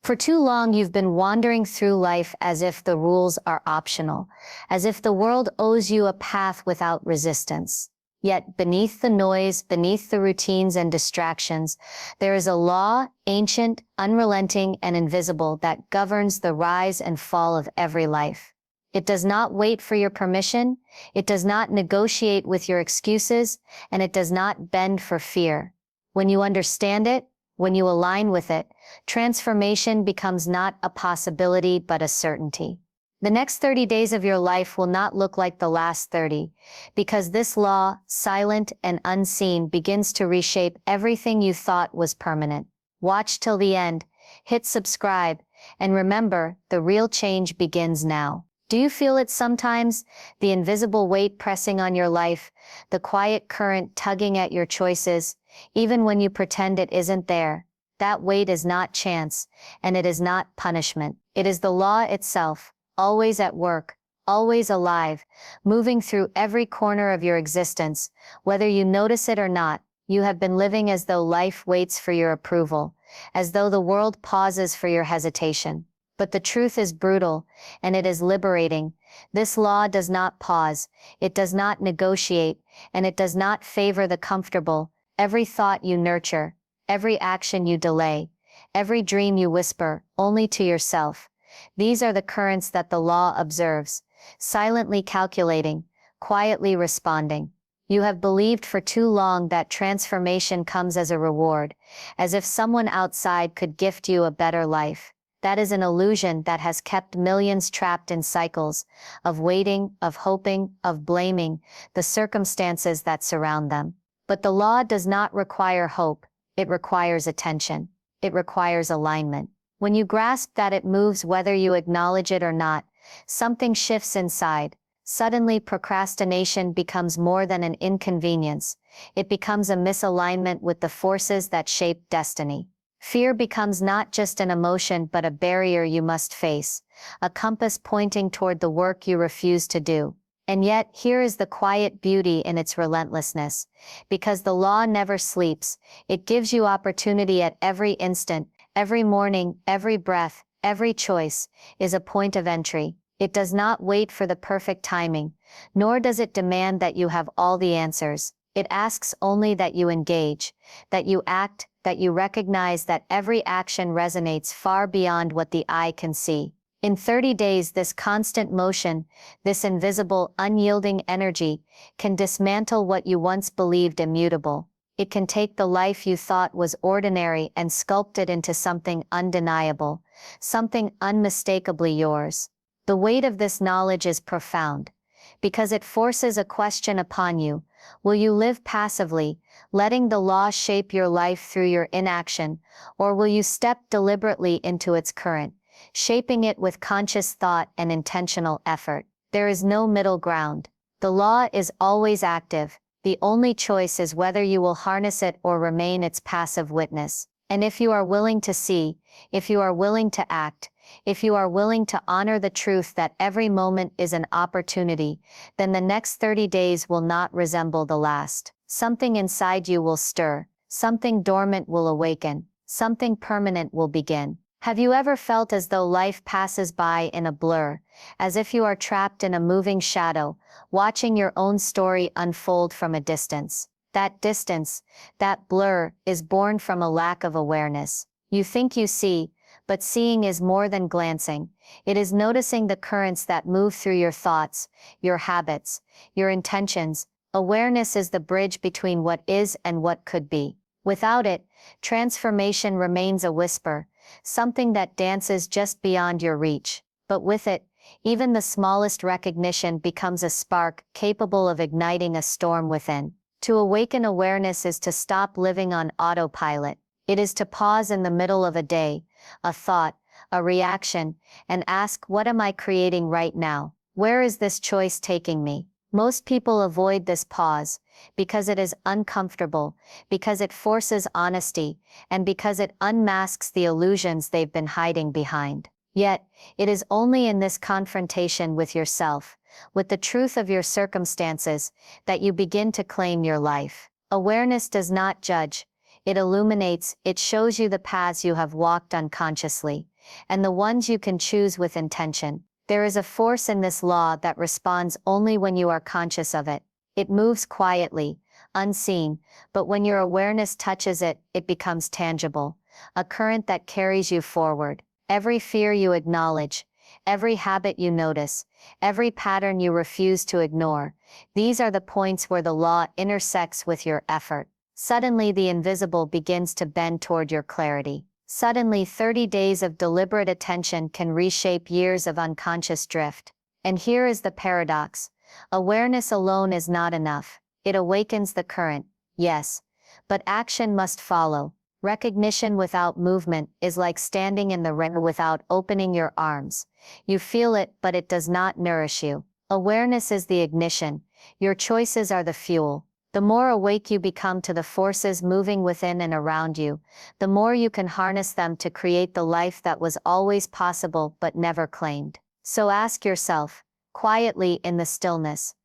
For too long, you've been wandering through life as if the rules are optional, as if the world owes you a path without resistance. Yet beneath the noise, beneath the routines and distractions, there is a law, ancient, unrelenting, and invisible, that governs the rise and fall of every life. It does not wait for your permission, it does not negotiate with your excuses, and it does not bend for fear. When you understand it, when you align with it, transformation becomes not a possibility but a certainty. The next 30 days of your life will not look like the last 30, because this law, silent and unseen, begins to reshape everything you thought was permanent. Watch till the end, hit subscribe, and remember, the real change begins now. Do you feel it sometimes? The invisible weight pressing on your life, the quiet current tugging at your choices, even when you pretend it isn't there. That weight is not chance, and it is not punishment. It is the law itself, always at work, always alive, moving through every corner of your existence. Whether you notice it or not, you have been living as though life waits for your approval, as though the world pauses for your hesitation. But the truth is brutal, and it is liberating. This law does not pause, it does not negotiate, and it does not favor the comfortable. Every thought you nurture, every action you delay, every dream you whisper only to yourself, these are the currents that the law observes, silently calculating, quietly responding. You have believed for too long that transformation comes as a reward, as if someone outside could gift you a better life. That is an illusion that has kept millions trapped in cycles of waiting, of hoping, of blaming the circumstances that surround them. But the law does not require hope, it requires attention. It requires alignment. When you grasp that it moves whether you acknowledge it or not, something shifts inside. Suddenly procrastination becomes more than an inconvenience. It becomes a misalignment with the forces that shape destiny. Fear becomes not just an emotion but a barrier you must face, a compass pointing toward the work you refuse to do. And yet, here is the quiet beauty in its relentlessness. Because the law never sleeps, it gives you opportunity at every instant, every morning, every breath, every choice is a point of entry. It does not wait for the perfect timing, nor does it demand that you have all the answers. It asks only that you engage, that you act, that you recognize that every action resonates far beyond what the eye can see. In 30 days, this constant motion, this invisible, unyielding energy, can dismantle what you once believed immutable. It can take the life you thought was ordinary and sculpt it into something undeniable, something unmistakably yours. The weight of this knowledge is profound, because it forces a question upon you. Will you live passively, letting the law shape your life through your inaction, or will you step deliberately into its current, shaping it with conscious thought and intentional effort? There is no middle ground. The law is always active. The only choice is whether you will harness it or remain its passive witness. And if you are willing to see, if you are willing to act, if you are willing to honor the truth that every moment is an opportunity, then the next 30 days will not resemble the last. Something inside you will stir, something dormant will awaken, something permanent will begin. Have you ever felt as though life passes by in a blur, as if you are trapped in a moving shadow, watching your own story unfold from a distance? That distance, that blur, is born from a lack of awareness. You think you see, but seeing is more than glancing. It is noticing the currents that move through your thoughts, your habits, your intentions. Awareness is the bridge between what is and what could be. Without it, transformation remains a whisper, something that dances just beyond your reach. But with it, even the smallest recognition becomes a spark capable of igniting a storm within. To awaken awareness is to stop living on autopilot. It is to pause in the middle of a day, a thought, a reaction, and ask, what am I creating right now? Where is this choice taking me? Most people avoid this pause, because it is uncomfortable, because it forces honesty, and because it unmasks the illusions they've been hiding behind. Yet, it is only in this confrontation with yourself, with the truth of your circumstances, that you begin to claim your life. Awareness does not judge. It illuminates, it shows you the paths you have walked unconsciously. and the ones you can choose with intention. There is a force in this law that responds only when you are conscious of it. It moves quietly, unseen, but when your awareness touches it, it becomes tangible, a current that carries you forward. Every fear you acknowledge, every habit you notice, every pattern you refuse to ignore, these are the points where the law intersects with your effort. Suddenly the invisible begins to bend toward your clarity. Suddenly 30 days of deliberate attention can reshape years of unconscious drift. And here is the paradox. Awareness alone is not enough. It awakens the current, yes, but action must follow. Recognition without movement is like standing in the rain without opening your arms. You feel it, but it does not nourish you. Awareness is the ignition. Your choices are the fuel. The more awake you become to the forces moving within and around you, the more you can harness them to create the life that was always possible but never claimed. So ask yourself, quietly in the stillness,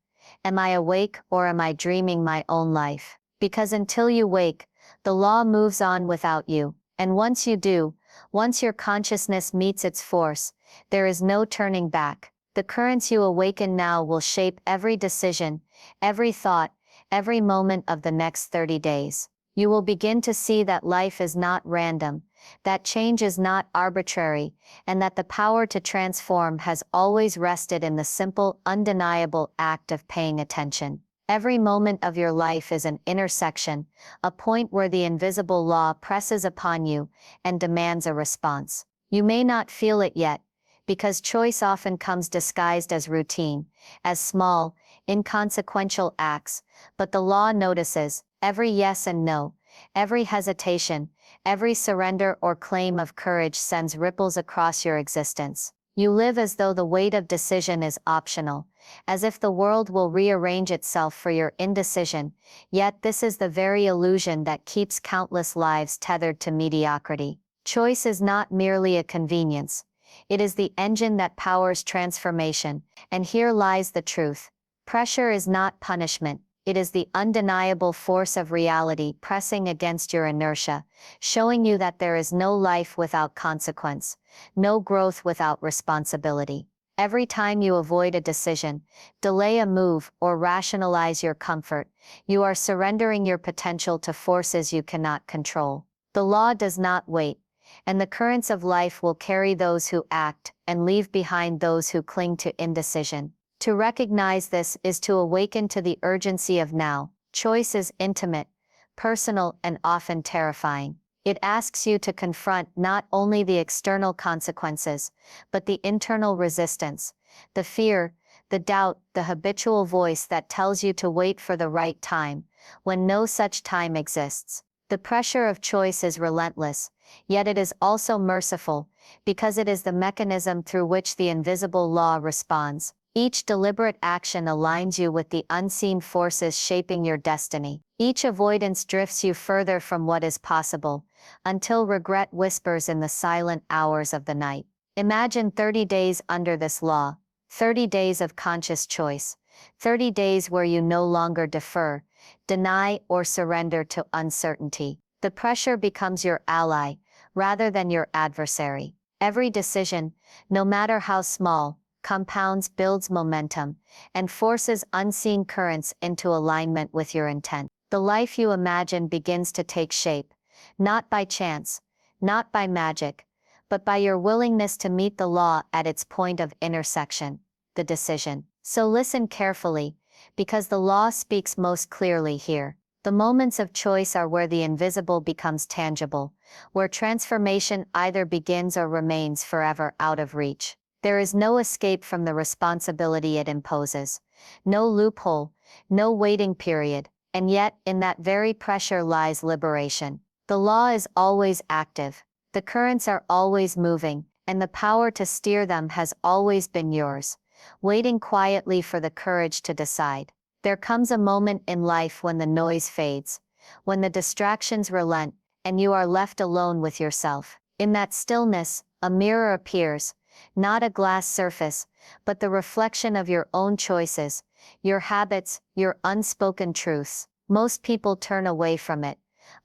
am I awake or am I dreaming my own life? Because until you wake, the law moves on without you. And once you do, once your consciousness meets its force, there is no turning back. The currents you awaken now will shape every decision, every thought, every moment of the next 30 days. You will begin to see that life is not random, that change is not arbitrary, and that the power to transform has always rested in the simple, undeniable act of paying attention. Every moment of your life is an intersection, a point where the invisible law presses upon you and demands a response. You may not feel it yet, because choice often comes disguised as routine, as small, inconsequential acts, but the law notices every yes and no, every hesitation, every surrender or claim of courage sends ripples across your existence. You live as though the weight of decision is optional, as if the world will rearrange itself for your indecision, yet this is the very illusion that keeps countless lives tethered to mediocrity. Choice is not merely a convenience. It is the engine that powers transformation, and here lies the truth. Pressure is not punishment. It is the undeniable force of reality pressing against your inertia, showing you that there is no life without consequence, no growth without responsibility. Every time you avoid a decision, delay a move, or rationalize your comfort, you are surrendering your potential to forces you cannot control. The law does not wait, and the currents of life will carry those who act and leave behind those who cling to indecision. To recognize this is to awaken to the urgency of now. Choice is intimate, personal, and often terrifying. It asks you to confront not only the external consequences, but the internal resistance, the fear, the doubt, the habitual voice that tells you to wait for the right time, when no such time exists. The pressure of choice is relentless, yet it is also merciful, because it is the mechanism through which the invisible law responds. Each deliberate action aligns you with the unseen forces shaping your destiny. Each avoidance drifts you further from what is possible, until regret whispers in the silent hours of the night. Imagine 30 days under this law, 30 days of conscious choice, 30 days where you no longer defer, deny, or surrender to uncertainty. The pressure becomes your ally, rather than your adversary. Every decision, no matter how small, compounds, builds momentum, and forces unseen currents into alignment with your intent. The life you imagine begins to take shape, not by chance, not by magic, but by your willingness to meet the law at its point of intersection, the decision. So listen carefully, because the law speaks most clearly here. The moments of choice are where the invisible becomes tangible, where transformation either begins or remains forever out of reach. There is no escape from the responsibility it imposes, no loophole, no waiting period, and yet, in that very pressure lies liberation. The law is always active, the currents are always moving, and the power to steer them has always been yours, waiting quietly for the courage to decide. There comes a moment in life when the noise fades, when the distractions relent, and you are left alone with yourself. In that stillness, a mirror appears, not a glass surface, but the reflection of your own choices, your habits, your unspoken truths. Most people turn away from it,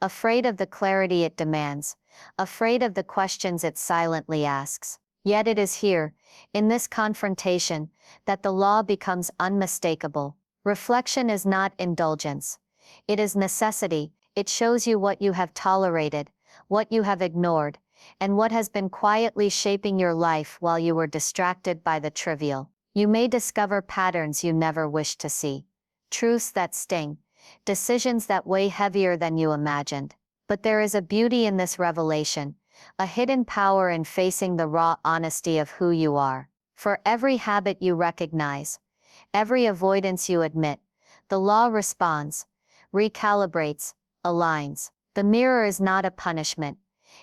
afraid of the clarity it demands, afraid of the questions it silently asks. Yet it is here, in this confrontation, that the law becomes unmistakable. Reflection is not indulgence. It is necessity. It shows you what you have tolerated, what you have ignored, and what has been quietly shaping your life while you were distracted by the trivial. You may discover patterns you never wished to see, truths that sting, decisions that weigh heavier than you imagined. But there is a beauty in this revelation, a hidden power in facing the raw honesty of who you are. For every habit you recognize, every avoidance you admit, the law responds, recalibrates, aligns. The mirror is not a punishment.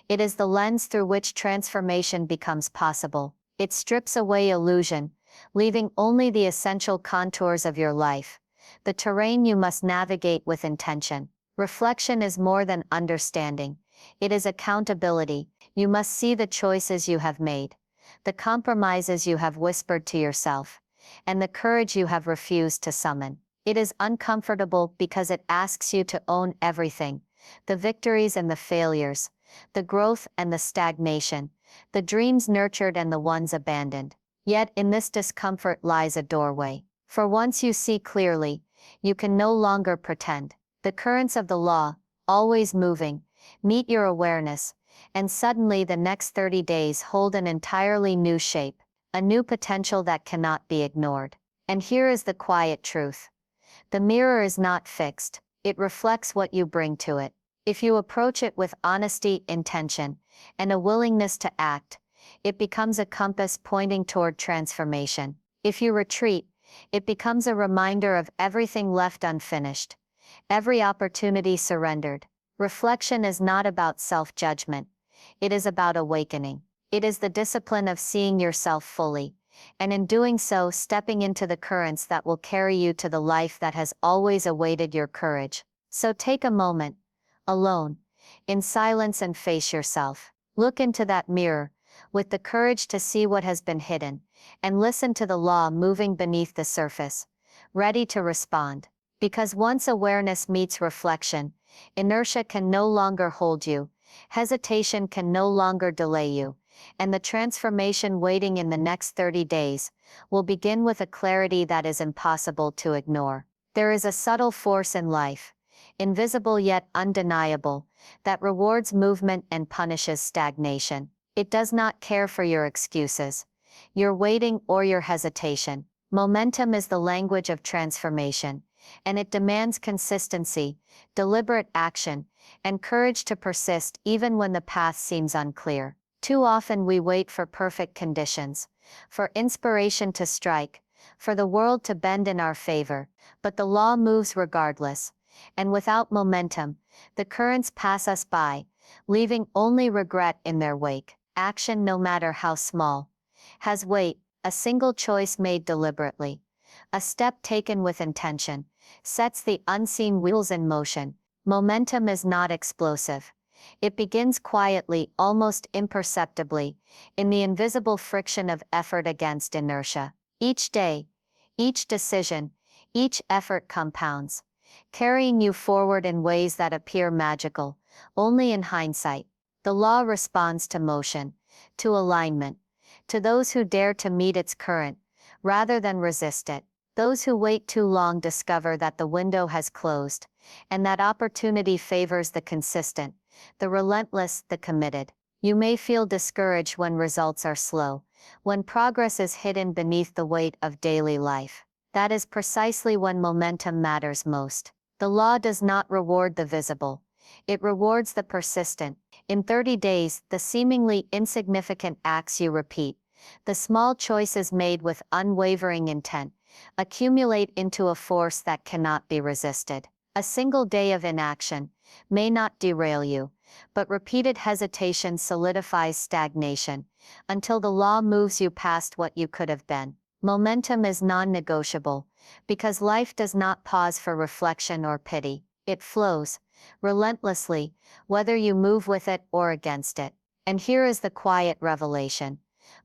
It is the lens through which transformation becomes possible. It strips away illusion, leaving only the essential contours of your life, the terrain you must navigate with intention. Reflection is more than understanding. It is accountability. You must see the choices you have made, the compromises you have whispered to yourself, and the courage you have refused to summon. It is uncomfortable because it asks you to own everything, the victories and the failures, the growth and the stagnation, the dreams nurtured and the ones abandoned. Yet in this discomfort lies a doorway. For once you see clearly, you can no longer pretend. The currents of the law, always moving, meet your awareness, and suddenly the next 30 days hold an entirely new shape, a new potential that cannot be ignored. And here is the quiet truth. The mirror is not fixed. It reflects what you bring to it. If you approach it with honesty, intention, and a willingness to act, it becomes a compass pointing toward transformation. If you retreat, it becomes a reminder of everything left unfinished, every opportunity surrendered. Reflection is not about self-judgment. It is about awakening. It is the discipline of seeing yourself fully, and in doing so, stepping into the currents that will carry you to the life that has always awaited your courage. So take a moment, alone, in silence, and face yourself. Look into that mirror, with the courage to see what has been hidden, and listen to the law moving beneath the surface, ready to respond. Because once awareness meets reflection, inertia can no longer hold you, hesitation can no longer delay you, and the transformation waiting in the next 30 days will begin with a clarity that is impossible to ignore. There is a subtle force in life, invisible yet undeniable, that rewards movement and punishes stagnation. It does not care for your excuses, your waiting, or your hesitation. Momentum is the language of transformation, and it demands consistency, deliberate action, and courage to persist even when the path seems unclear. Too often we wait for perfect conditions, for inspiration to strike, for the world to bend in our favor, but the law moves regardless, and without momentum, the currents pass us by, leaving only regret in their wake. Action, no matter how small, has weight. A single choice made deliberately, a step taken with intention, sets the unseen wheels in motion. Momentum is not explosive. It begins quietly, almost imperceptibly, in the invisible friction of effort against inertia. Each day, each decision, each effort compounds, carrying you forward in ways that appear magical, only in hindsight. The law responds to motion, to alignment, to those who dare to meet its current, rather than resist it. Those who wait too long discover that the window has closed, and that opportunity favors the consistent, the relentless, the committed. You may feel discouraged when results are slow, when progress is hidden beneath the weight of daily life. That is precisely when momentum matters most. The law does not reward the visible. It rewards the persistent. In 30 days, the seemingly insignificant acts you repeat, the small choices made with unwavering intent, accumulate into a force that cannot be resisted. A single day of inaction may not derail you, but repeated hesitation solidifies stagnation, until the law moves you past what you could have been. Momentum is non-negotiable, because life does not pause for reflection or pity. It flows, relentlessly, whether you move with it or against it. And here is the quiet revelation.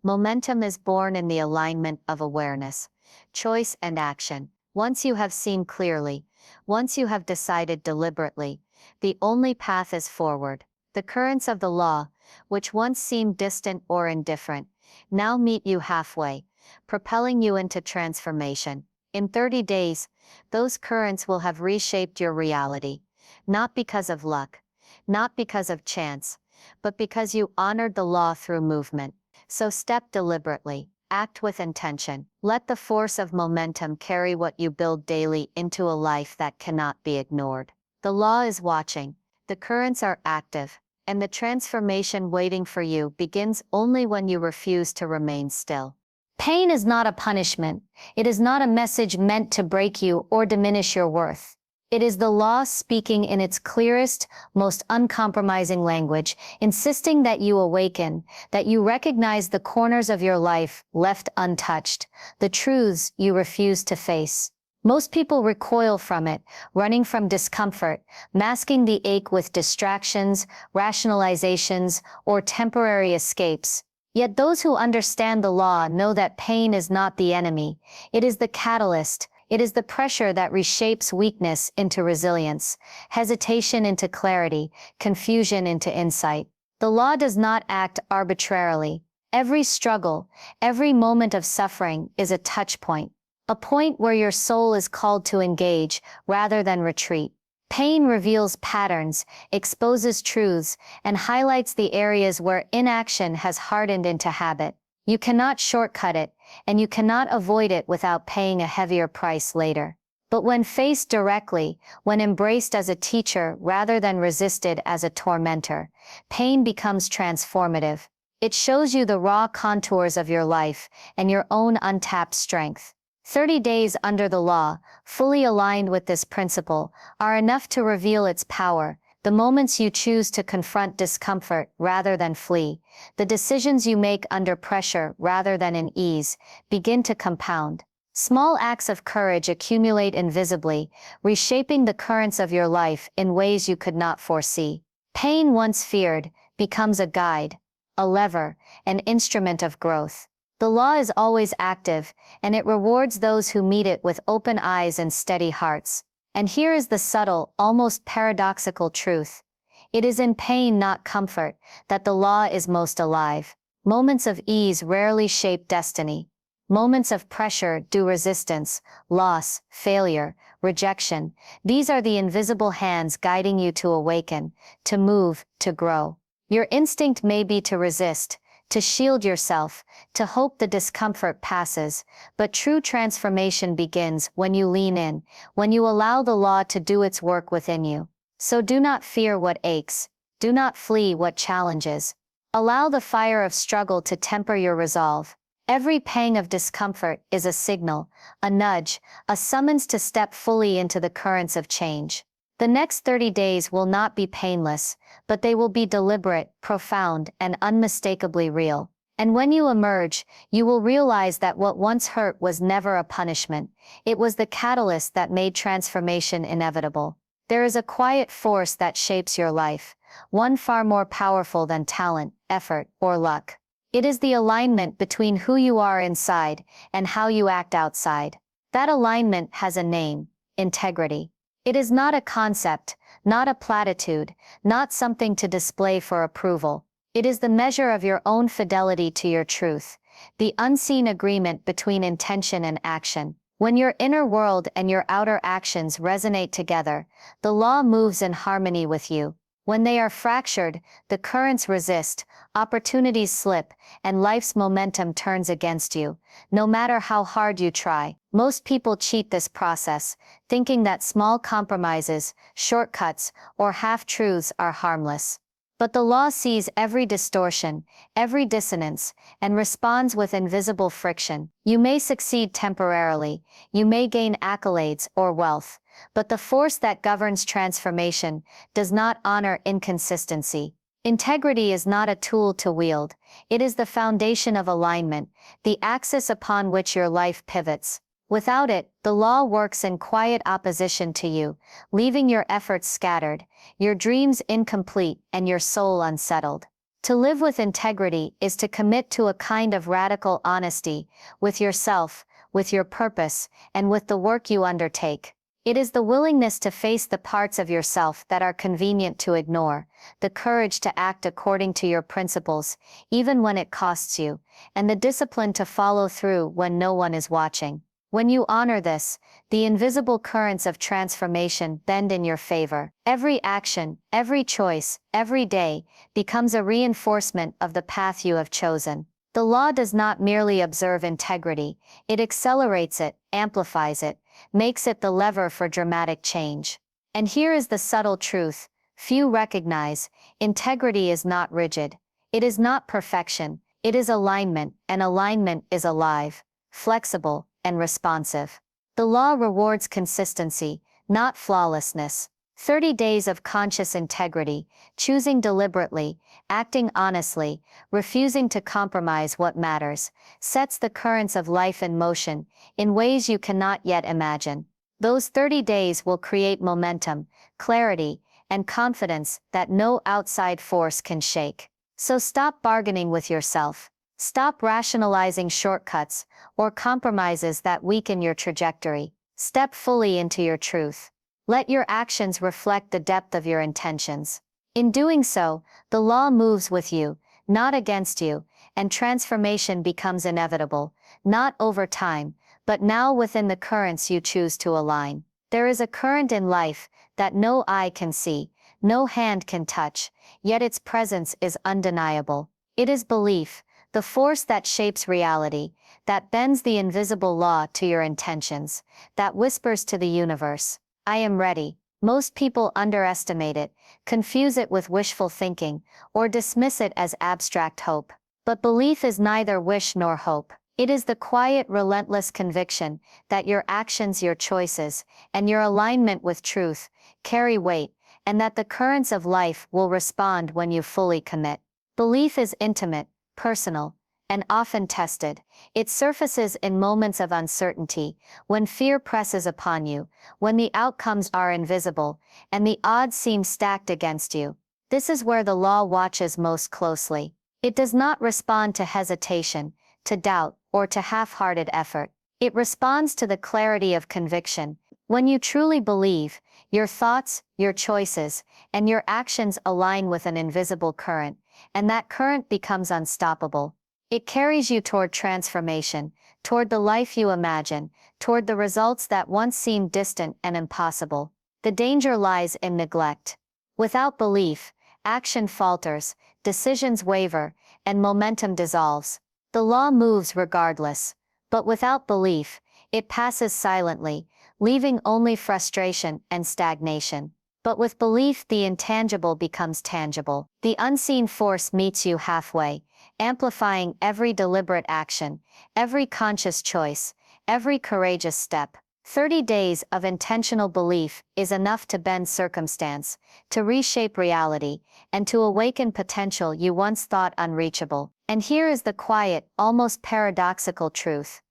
Momentum is born in the alignment of awareness, choice, and action. Once you have seen clearly, once you have decided deliberately, the only path is forward. The currents of the law, which once seemed distant or indifferent, now meet you halfway, propelling you into transformation. In 30 days, those currents will have reshaped your reality, not because of luck, not because of chance, but because you honored the law through movement. So step deliberately, act with intention. Let the force of momentum carry what you build daily into a life that cannot be ignored. The law is watching, the currents are active, and the transformation waiting for you begins only when you refuse to remain still. Pain is not a punishment. It is not a message meant to break you or diminish your worth. It is the law speaking in its clearest, most uncompromising language, insisting that you awaken, that you recognize the corners of your life left untouched, the truths you refuse to face. Most people recoil from it, running from discomfort, masking the ache with distractions, rationalizations, or temporary escapes. Yet those who understand the law know that pain is not the enemy. It is the catalyst. It is the pressure that reshapes weakness into resilience, hesitation into clarity, confusion into insight. The law does not act arbitrarily. Every struggle, every moment of suffering is a touch point, a point where your soul is called to engage rather than retreat. Pain reveals patterns, exposes truths, and highlights the areas where inaction has hardened into habit. You cannot shortcut it, and you cannot avoid it without paying a heavier price later. But when faced directly, when embraced as a teacher rather than resisted as a tormentor, pain becomes transformative. It shows you the raw contours of your life and your own untapped strength. 30 days under the law, fully aligned with this principle, are enough to reveal its power. The moments you choose to confront discomfort rather than flee, the decisions you make under pressure rather than in ease, begin to compound. Small acts of courage accumulate invisibly, reshaping the currents of your life in ways you could not foresee. Pain once feared becomes a guide, a lever, an instrument of growth. The law is always active, and it rewards those who meet it with open eyes and steady hearts. And here is the subtle, almost paradoxical truth. It is in pain, not comfort, that the law is most alive. Moments of ease rarely shape destiny. Moments of pressure do resistance, loss, failure, rejection. These are the invisible hands guiding you to awaken, to move, to grow. Your instinct may be to resist, to shield yourself, to hope the discomfort passes, but true transformation begins when you lean in, when you allow the law to do its work within you. So do not fear what aches, do not flee what challenges. Allow the fire of struggle to temper your resolve. Every pang of discomfort is a signal, a nudge, a summons to step fully into the currents of change. The next 30 days will not be painless, but they will be deliberate, profound, and unmistakably real. And when you emerge, you will realize that what once hurt was never a punishment. It was the catalyst that made transformation inevitable. There is a quiet force that shapes your life, one far more powerful than talent, effort, or luck. It is the alignment between who you are inside and how you act outside. That alignment has a name: integrity. It is not a concept, not a platitude, not something to display for approval. It is the measure of your own fidelity to your truth, the unseen agreement between intention and action. When your inner world and your outer actions resonate together, the law moves in harmony with you. When they are fractured, the currents resist, opportunities slip, and life's momentum turns against you, no matter how hard you try. Most people cheat this process, thinking that small compromises, shortcuts, or half-truths are harmless. But the law sees every distortion, every dissonance, and responds with invisible friction. You may succeed temporarily, you may gain accolades or wealth, but the force that governs transformation does not honor inconsistency. Integrity is not a tool to wield, it is the foundation of alignment, the axis upon which your life pivots. Without it, the law works in quiet opposition to you, leaving your efforts scattered, your dreams incomplete, and your soul unsettled. To live with integrity is to commit to a kind of radical honesty, with yourself, with your purpose, and with the work you undertake. It is the willingness to face the parts of yourself that are convenient to ignore, the courage to act according to your principles, even when it costs you, and the discipline to follow through when no one is watching. When you honor this, the invisible currents of transformation bend in your favor. Every action, every choice, every day, becomes a reinforcement of the path you have chosen. The law does not merely observe integrity, it accelerates it, amplifies it, makes it the lever for dramatic change. And here is the subtle truth few recognize: integrity is not rigid. It is not perfection, it is alignment, and alignment is alive, flexible, and responsive. The law rewards consistency, not flawlessness. 30 days of conscious integrity, choosing deliberately, acting honestly, refusing to compromise what matters, sets the currents of life in motion, in ways you cannot yet imagine. Those 30 days will create momentum, clarity, and confidence that no outside force can shake. So stop bargaining with yourself. Stop rationalizing shortcuts or compromises that weaken your trajectory. Step fully into your truth. Let your actions reflect the depth of your intentions. In doing so, the law moves with you, not against you, and transformation becomes inevitable, not over time, but now within the currents you choose to align. There is a current in life that no eye can see, no hand can touch, yet its presence is undeniable. It is belief, the force that shapes reality, that bends the invisible law to your intentions, that whispers to the universe, I am ready. Most people underestimate it, confuse it with wishful thinking, or dismiss it as abstract hope. But belief is neither wish nor hope. It is the quiet, relentless conviction that your actions, your choices, and your alignment with truth carry weight, and that the currents of life will respond when you fully commit. Belief is intimate, personal, and often tested. It surfaces in moments of uncertainty, when fear presses upon you, when the outcomes are invisible, and the odds seem stacked against you. This is where the law watches most closely. It does not respond to hesitation, to doubt, or to half-hearted effort. It responds to the clarity of conviction. When you truly believe, your thoughts, your choices, and your actions align with an invisible current, and that current becomes unstoppable. It carries you toward transformation, toward the life you imagine, toward the results that once seemed distant and impossible. The danger lies in neglect. Without belief, action falters, decisions waver, and momentum dissolves. The law moves regardless, but without belief, it passes silently, leaving only frustration and stagnation. But with belief, the intangible becomes tangible. The unseen force meets you halfway, amplifying every deliberate action, every conscious choice, every courageous step. 30 days of intentional belief is enough to bend circumstance, to reshape reality, and to awaken potential you once thought unreachable. And here is the quiet, almost paradoxical truth.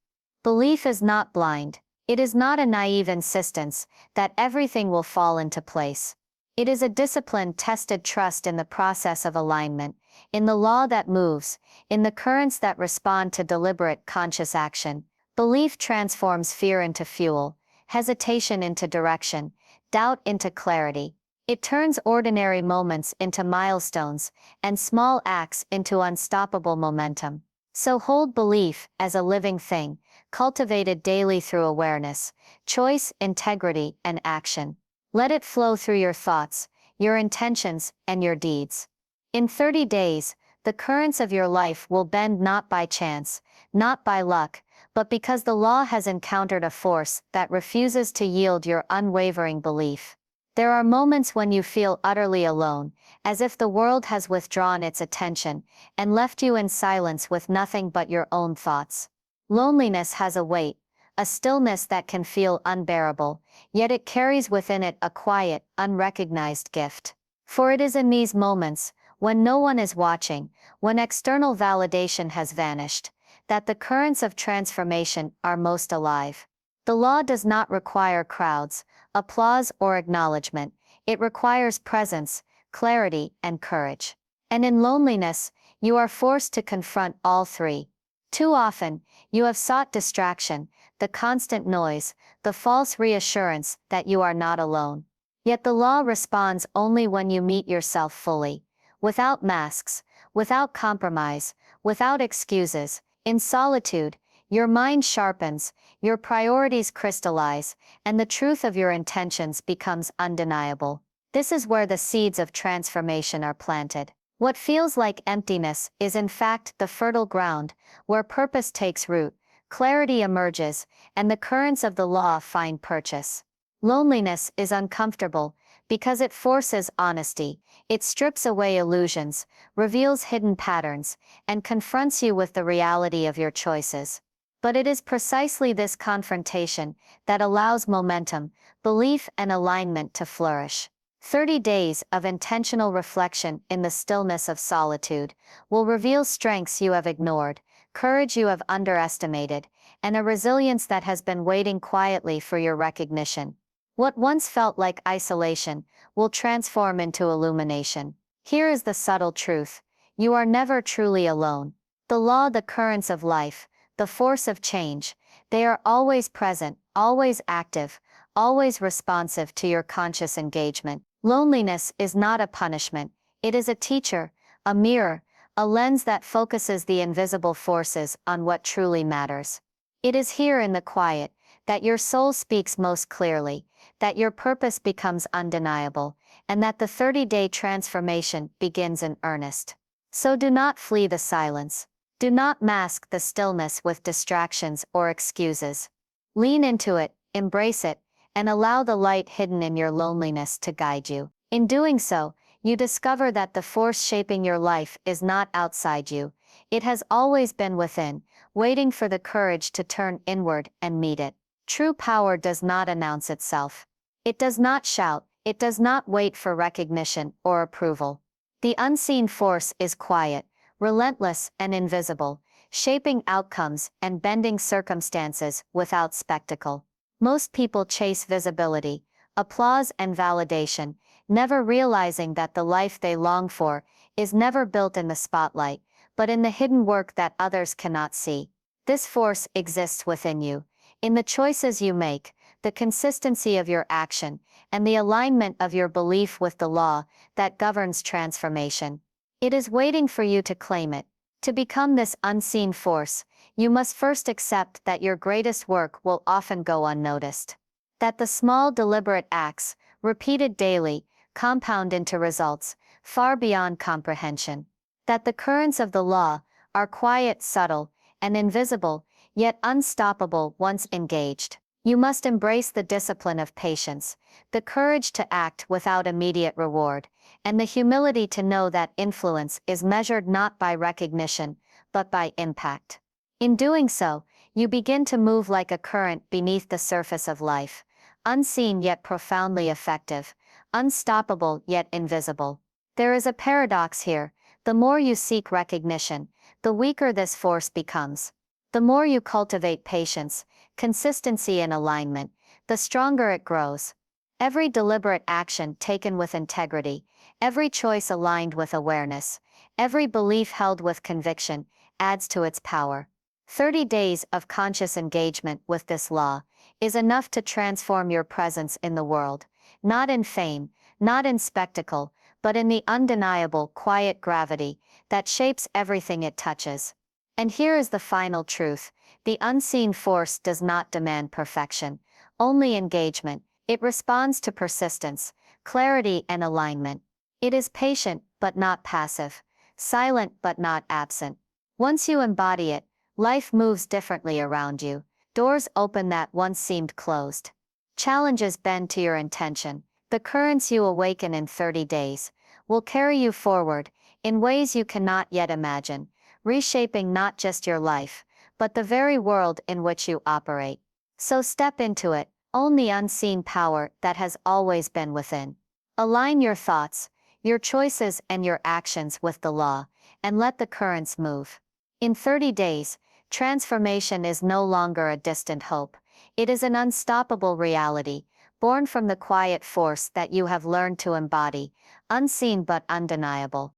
Belief is not blind. It is not a naive insistence that everything will fall into place. It is a disciplined, tested trust in the process of alignment, in the law that moves, in the currents that respond to deliberate, conscious action. Belief transforms fear into fuel, hesitation into direction, doubt into clarity. It turns ordinary moments into milestones, and small acts into unstoppable momentum. So hold belief as a living thing, cultivated daily through awareness, choice, integrity, and action. Let it flow through your thoughts, your intentions, and your deeds. In 30 days, the currents of your life will bend not by chance, not by luck, but because the law has encountered a force that refuses to yield your unwavering belief. There are moments when you feel utterly alone, as if the world has withdrawn its attention and left you in silence with nothing but your own thoughts. Loneliness has a weight, a stillness that can feel unbearable, yet it carries within it a quiet, unrecognized gift. For it is in these moments, when no one is watching, when external validation has vanished, that the currents of transformation are most alive. The law does not require crowds, applause, or acknowledgement. It requires presence, clarity, and courage. And in loneliness, you are forced to confront all three. Too often, you have sought distraction, the constant noise, the false reassurance that you are not alone. Yet the law responds only when you meet yourself fully, without masks, without compromise, without excuses. In solitude, your mind sharpens, your priorities crystallize, and the truth of your intentions becomes undeniable. This is where the seeds of transformation are planted. What feels like emptiness is in fact the fertile ground, where purpose takes root, clarity emerges, and the currents of the law find purchase. Loneliness is uncomfortable because it forces honesty, it strips away illusions, reveals hidden patterns, and confronts you with the reality of your choices. But it is precisely this confrontation that allows momentum, belief, and alignment to flourish. 30 days of intentional reflection in the stillness of solitude will reveal strengths you have ignored, courage you have underestimated, and a resilience that has been waiting quietly for your recognition. What once felt like isolation will transform into illumination. Here is the subtle truth: you are never truly alone. The law, the currents of life, the force of change, they are always present, always active, always responsive to your conscious engagement. Loneliness is not a punishment, it is a teacher, a mirror, a lens that focuses the invisible forces on what truly matters. It is here in the quiet that your soul speaks most clearly, that your purpose becomes undeniable, and that the 30-day transformation begins in earnest. So do not flee the silence. Do not mask the stillness with distractions or excuses. Lean into it, embrace it, and allow the light hidden in your loneliness to guide you. In doing so, you discover that the force shaping your life is not outside you. It has always been within, waiting for the courage to turn inward and meet it. True power does not announce itself. It does not shout, it does not wait for recognition or approval. The unseen force is quiet, relentless, and invisible, shaping outcomes and bending circumstances without spectacle. Most people chase visibility, applause, and validation, never realizing that the life they long for is never built in the spotlight, but in the hidden work that others cannot see. This force exists within you, in the choices you make, the consistency of your action, and the alignment of your belief with the law that governs transformation. It is waiting for you to claim it. To become this unseen force, you must first accept that your greatest work will often go unnoticed. That the small deliberate acts, repeated daily, compound into results far beyond comprehension. That the currents of the law are quiet, subtle, and invisible, yet unstoppable once engaged. You must embrace the discipline of patience, the courage to act without immediate reward, and the humility to know that influence is measured not by recognition, but by impact. In doing so, you begin to move like a current beneath the surface of life, unseen yet profoundly effective, unstoppable yet invisible. There is a paradox here: the more you seek recognition, the weaker this force becomes. The more you cultivate patience, consistency, and alignment, the stronger it grows. Every deliberate action taken with integrity, every choice aligned with awareness, every belief held with conviction, adds to its power. 30 days of conscious engagement with this law is enough to transform your presence in the world, not in fame, not in spectacle, but in the undeniable, quiet gravity that shapes everything it touches. And here is the final truth: the unseen force does not demand perfection, only engagement. It responds to persistence, clarity, and alignment. It is patient but not passive, silent but not absent. Once you embody it, life moves differently around you. Doors open that once seemed closed. Challenges bend to your intention. The currents you awaken in 30 days will carry you forward in ways you cannot yet imagine, reshaping not just your life, but the very world in which you operate. So step into it, own the unseen power that has always been within. Align your thoughts, your choices, and your actions with the law, and let the currents move. In 30 days, transformation is no longer a distant hope. It is an unstoppable reality, born from the quiet force that you have learned to embody, unseen but undeniable.